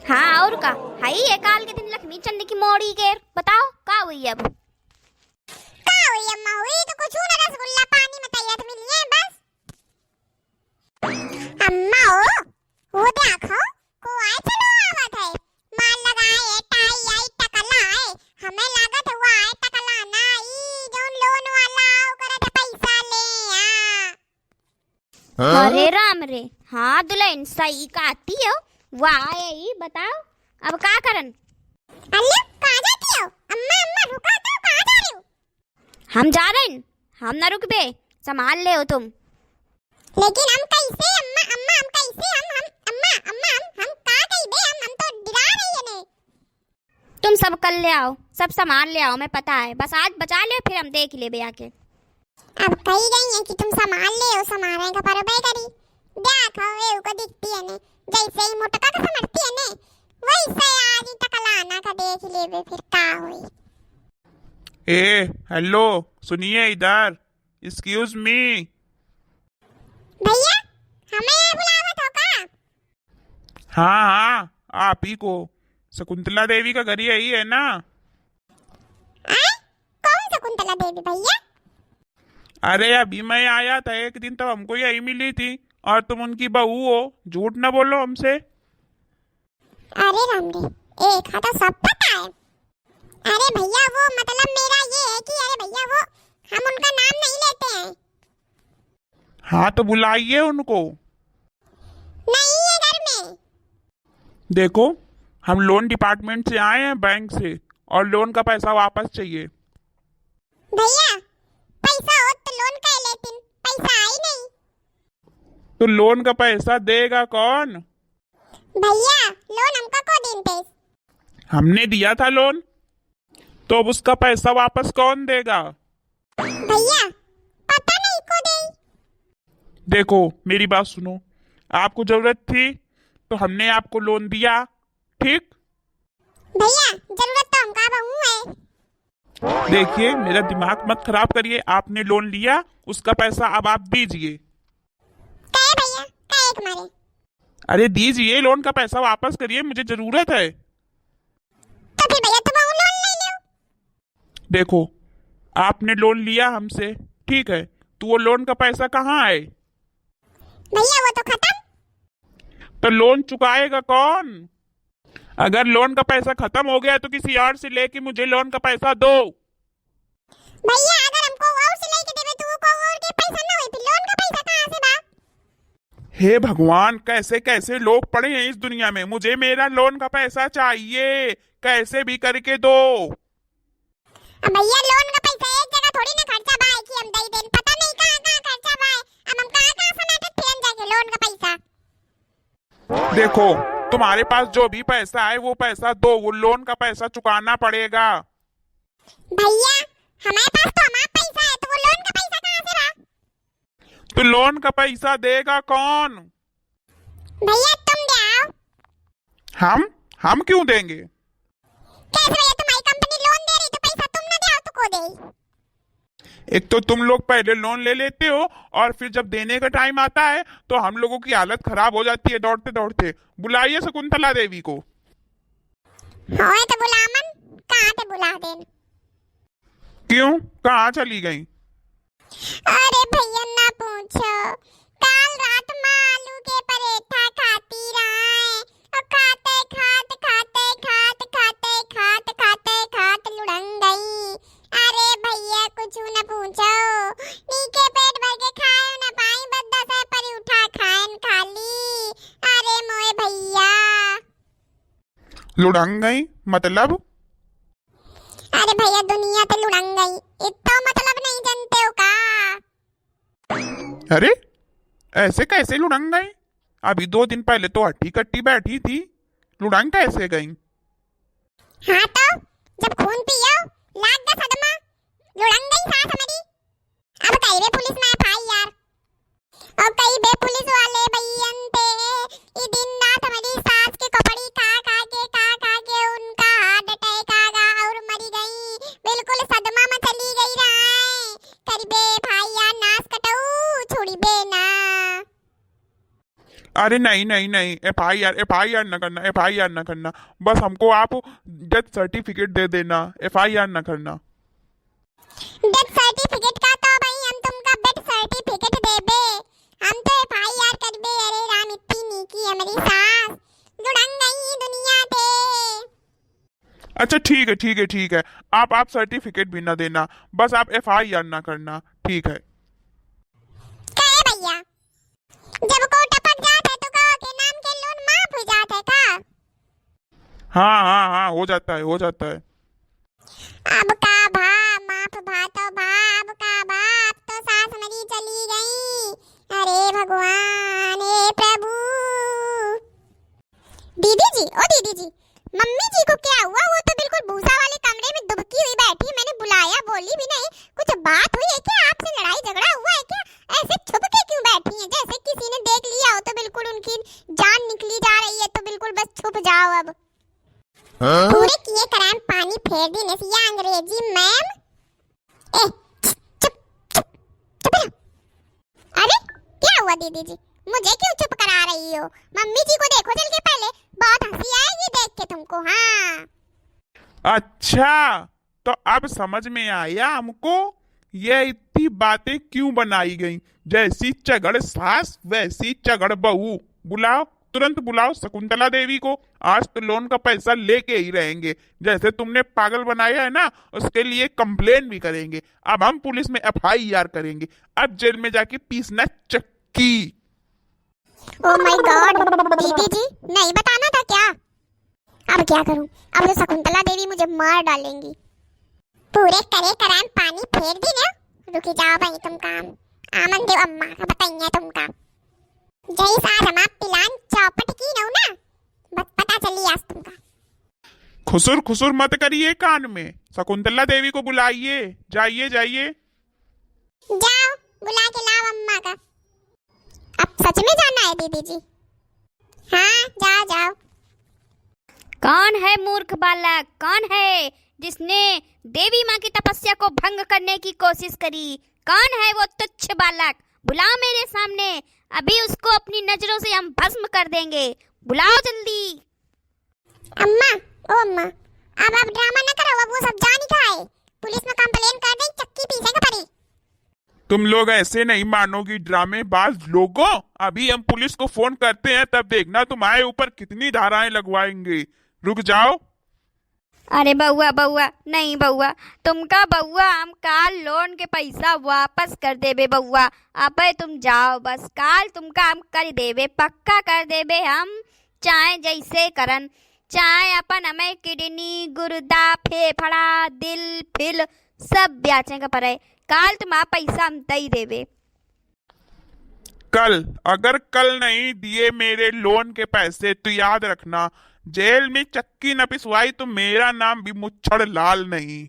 हाँ और का हाई ये काल के दिन लक्ष्मी चंडी की मोड़ी के बताओ का हुई अब। का हुई अम्मा हुई तो कुछ ना, रसगुल्ला पानी में तैयार मिली है बस। अम्मा वो देखो को आए चलो आवत है, माल लगाए टाई आई टकला है, हमें लागत हुआ है टकला ना ई जोन लोन वाला आओ करे तो पैसा ले आ। अरे राम रे, हाँ दुल्हन सही कहती हो, वाह यही बताओ अब का करन। अल्ले कहाँ जाती हो अम्मा, अम्मा रुका तो कहाँ जा रही हो। हम जा रहे हैं, हम ना रुक बे, संभाल ले हो तुम। लेकिन हम कैसे अम्मा, अम्मा हम कैसे हम अम्मा अम्मा हम का कही बे, हम तो डरा रही है ने। तुम सब कर ले आओ, सब सामान ले आओ, मैं पता है, बस आज बचा ले फिर हम देख ले बे आके। अब कही गई है कि तुम संभाल ले हो, संभालने का परबे करी देखो वे को दिखती है ने, जैसे ही मोटका का समझती है ने वैसे आज ही टकलाना का देख ले बे फिर का हुई। ए हेलो सुनिए इधर, एक्सक्यूज मी। भैया हमें यहाँ बुलावत हो का। हाँ हाँ आप ही को, शकुंतला देवी का घर यही है ना। आए कौन शकुंतला देवी भैया। अरे अभी मैं आया था एक दिन, तब हमको यही मिली थी और तुम उनकी बहू हो, झूठ ना बोलो हमसे। अरे राम रे, एक हाथ तो सब पता है। अरे भैया वो मतलब मेरा ये है कि अरे भैया वो हम उनका नाम नहीं लेते हैं। हाँ तो बुलाइए उनको। नहीं है घर में। देखो हम लोन डिपार्टमेंट से आए हैं, बैंक से, और लोन का पैसा वापस चाहिए। भैया पैसा हो तो लोन का लेकिन पैसा आई नहीं। तो लोन का पैसा देगा कौन। भैया लोन हमका को दिन पे। हमने दिया था लोन, तो अब उसका पैसा वापस कौन देगा। भैया पता नहीं को दे। देखो मेरी बात सुनो, आपको जरूरत थी तो हमने आपको लोन दिया, ठीक। भैया जरूरत तो हमका बहु है। देखिए मेरा दिमाग मत खराब करिए, आपने लोन लिया, उसका पैसा अब आप दीजिए। कहे भैया कहे एक मारे। अरे दीजिए, लोन का पैसा वापस करिए, मुझे जरूरत है। तो फिर भैया तुम लोन नहीं लो। देखो आपने लोन लिया हमसे, ठीक है, तो वो लोन का पैसा कहाँ है। भैया वो तो खत्म। तो लोन चुकाएगा कौन। अगर लोन का पैसा खत्म हो गया तो किसी और से लेके मुझे लोन का पैसा दो। भैया अगर हमको और सिलाई के देवे तो वो को और के पैसा ना होई, फिर लोन का पैसा कहाँ से बा। हे भगवान, कैसे कैसे लोग पड़े हैं इस दुनिया में, मुझे मेरा लोन का पैसा चाहिए, कैसे भी करके दो। अब भैया लोन का पैसा एक जगह थोड़ी ना खर्चा बा कि हम दई देन, पता नहीं कहाँ कहाँ खर्चा बा। अब हम कहाँ कहाँ समेटत फिरन जाके लोन का पैसा। देखो तुम्हारे पास जो भी पैसा है वो पैसा दो, वो लोन का पैसा चुकाना पड़ेगा। भैया हमारे पास तो हमारा पैसा है, तो वो लोन का पैसा कहाँ से बा। तो लोन का पैसा देगा कौन। भैया तुम दे आओ। हम क्यों देंगे। कैसे भैया तुम्हारी कंपनी लोन दे रही तो पैसा तुम ना दे आओ तो को दे। एक तो तुम लोग पहले लोन ले लेते हो और फिर जब देने का टाइम आता है तो हम लोगों की हालत खराब हो जाती है दौड़ते दौड़ते। बुलाइए शकुंतला देवी को। होए तो बुला मन, कहाँ ते बुला देन। क्यों, कहाँ चली गई। अरे भैया ना पूछो, कल रात माँ आलू के पराठा खाती रहे और खाते खाते खाते खाते खाते खाते खाते खाते लुढ़क गई। अरे भैया कुछ न पूछो, नीचे पेट भर के खाए न पाई, बस 10 पर उठा खाएन खाली। अरे मोए भैया। लुढ़क गई मतलब। अरे भैया दुनिया तो लुढ़क गई, इतना मतलब नहीं जानते हो का। अरे ऐसे कैसे लुढ़क गई, अभी 2 दिन पहले तो हट्टी कट्टी बैठी थी, लुढ़क कैसे गई। हाँ तो जब खून पियो लाग दा सदमा, लुढ़क गई सास हमारी। अब कई बे पुलिस में भाई यार, और कई बे पुलिस वाले भैयन पे ई दिन रात हमारी सास के कपड़ी खा खा के उनका हार्ट अटैक आ गया और मरी गई, बिल्कुल सदमा में चली गई रहा। करीबे भाई यार नाश कटऊ छोड़ी बे ना। अरे नहीं नहीं नहीं, एफआईआर न करना, एफआईआर न करना। बस हमको आप डेथ सर्टिफिकेट दे देना, एफआईआर न करना। डेथ सर्टिफिकेट का तो भाई हम तुमका बेड सर्टिफिकेट देबे, हम तो एफआईआर करबे। अरे राम इतनी नीकी है मेरी सास, जुड़न गई दुनिया ते। अच्छा ठीक है ठीक है ठीक है, आप सर्टिफिकेट भी ना देना, बस आप एफआईआर ना करना, ठीक है। कहे भैया, जब को टपक जात है तो कहो के नाम के लोन माफ हो जात है का? हाँ हाँ हाँ, हो जाता है हो जाता है। अब का भा माफ भा तो भा, अब का बाप तो सास मेरी चली गई। अरे भगवान, हे प्रभु। दीदी जी, ओ दीदी जी, मम्मी जी को क्या हुआ? वो तो बिल्कुल भूसा वाले कमरे में दुबकी हुई बैठी, मैंने बुलाया, बोली भी नहीं। कुछ बात हुई है क्या? आपसे लड़ाई झगड़ा हुआ है क्या? ऐसे छुप के क्यों बैठी हैं? जैसे किसी ने देख लिया हो तो बिल्कुल उनकी जान निकली जा रही है, तो बिल्कुल बस छुप जाओ अब। पूरे किए कराम पानी फेर दी नसिया अंग्रेजी मैम। ए चुप चुप चुप रहो। अरे क्या हुआ दीदी जी, मुझे क्यों चुप करा रही हो? मम्मी जी को देखो चल के पहले, बहुत हंसी आएगी देख के तुमको। हाँ अच्छा, तो अब समझ में आया हमको ये इतनी बातें क्यों बनाई गई। जैसी चगड़ सास वैसी चगड़ बहू। बुलाओ, तुरंत बुलाओ शकुंतला देवी को। आज तो लोन का पैसा लेके ही रहेंगे। जैसे तुमने पागल बनाया है ना, उसके लिए कंप्लेन भी करेंगे। अब हम पुलिस में एफआईआर करेंगे। अब जेल में जाके पीसना चक्की। ओह माय गॉड, दीदी जी नहीं बताना था क्या? अब क्या करूं? अब तो शकुंतला देवी मुझे मार डालेंगी। पूरे करे कराम पानी फेर दी ना। रुकी जाओ भाई तुम काम। आमन देव अम्मा का बताइए तुमका। जय साज हम पिलान चौपट की नौ ना, बस पता चली आज तुमका। खुसुर खुसुर मत करिए कान में। शकुंतला देवी को बुलाइए, जाइए जाइए। जाओ बुला के लाओ अम्मा का। अब सच में जाना है दीदी जी? हाँ जाओ जाओ। कौन है मूर्ख बालक? कौन है जिसने देवी माँ की तपस्या को भंग करने की कोशिश करी? कौन है वो तुच्छ बालक? बुलाओ मेरे सामने, अभी उसको अपनी नजरों से हम भस्म कर देंगे। बुलाओ जल्दी। अम्मा, ओ अम्मा, अब आप ड्रामा न करो, अब वो सब जान ही खाए। पुलिस में कंप्लेन कर दें, चक्की पीसेगा पड़ी। तुम लोग ऐसे नहीं मानोगी ड्रामेबाज लोगों। अभी हम पुलिस को फोन करते हैं, तब देखना तुम्हारे ऊपर कितनी धाराएं लगवाएंगे। रुक जाओ। अरे बउआ बउआ, नहीं बउआ, तुमका बउआ हम काल लोन के पैसा वापस कर देबे बउआ। अब तुम जाओ, बस काल तुमका हम कर देबे, पक्का कर देबे हम। चाहे जैसे करन, चाहे अपन हमें किडनी गुर्दा फेफड़ा दिल फिल सब ब्याचे का पड़े, काल तुम्हारा पैसा हम दई देबे। कल, अगर कल नहीं दिए मेरे लोन के पैसे तो याद रखना, जेल में चक्की न पिसवाई तो मेरा नाम भी मुच्छड़ लाल नहीं।